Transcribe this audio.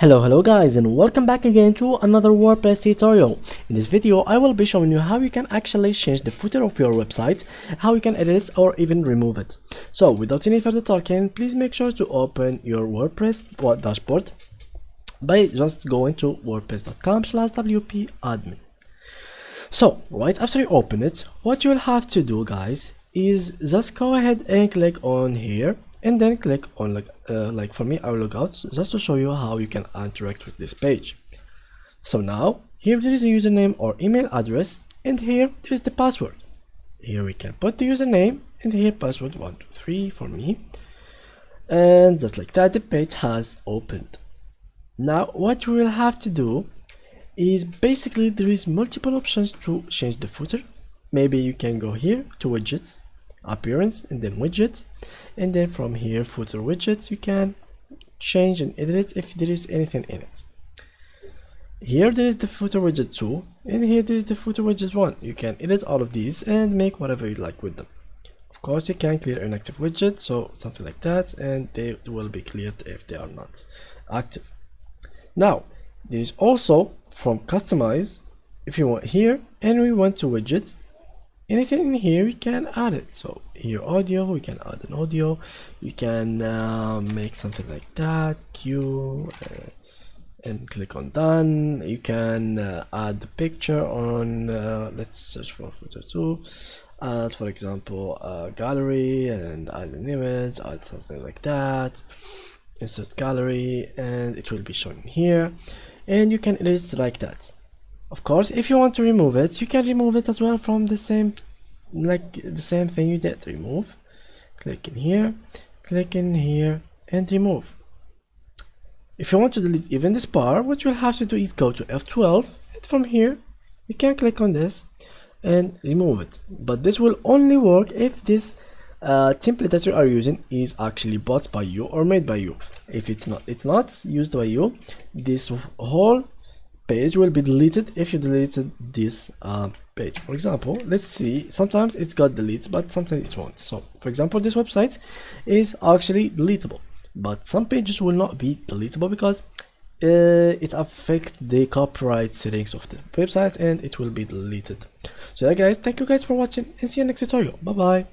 Hello guys, and welcome back again to another WordPress tutorial. In this video I will be showing you how you can actually change the footer of your website, how you can edit it or even remove it. So without any further talking, please make sure to open your WordPress dashboard by just going to wordpress.com/wp-admin. So right after you open it, what you will have to do, guys, is just go ahead and click on here and then click on like for me I will log out just to show you how you can interact with this page. So now here there is a username or email address, and here there is the password. Here we can put the username and here password 123 for me, and just like that the page has opened. Now what we will have to do is basically there is multiple options to change the footer. Maybe you can go here to widgets, appearance, and then widgets, and then from here footer widgets you can change and edit it if there is anything in it. Here there is the footer widget 2, and here there is the footer widget 1. You can edit all of these and make whatever you like with them. Of course you can clear inactive widgets, so something like that, and they will be cleared if they are not active. Now there is also from customize. If you want here and we want to widgets, anything in here we can add it. So here audio, we can add an audio, you can make something like that, queue, and click on done. You can add the picture on let's search for photo 2, add for example a gallery, and add an image, add something like that, insert gallery, and it will be shown here, and you can edit it like that. Of course, if you want to remove it, you can remove it as well from the same thing you did. Remove, click in here, and remove. If you want to delete even this bar, what you'll have to do is go to F12, and from here you can click on this and remove it. But this will only work if this template that you are using is actually bought by you or made by you. If it's not used by you, this whole page will be deleted if you deleted this page. For example, let's see, sometimes it's got deletes but sometimes it won't. So for example, this website is actually deletable, but some pages will not be deletable because it affects the copyright settings of the website and it will be deleted. So yeah guys, thank you guys for watching and see you next tutorial. Bye bye.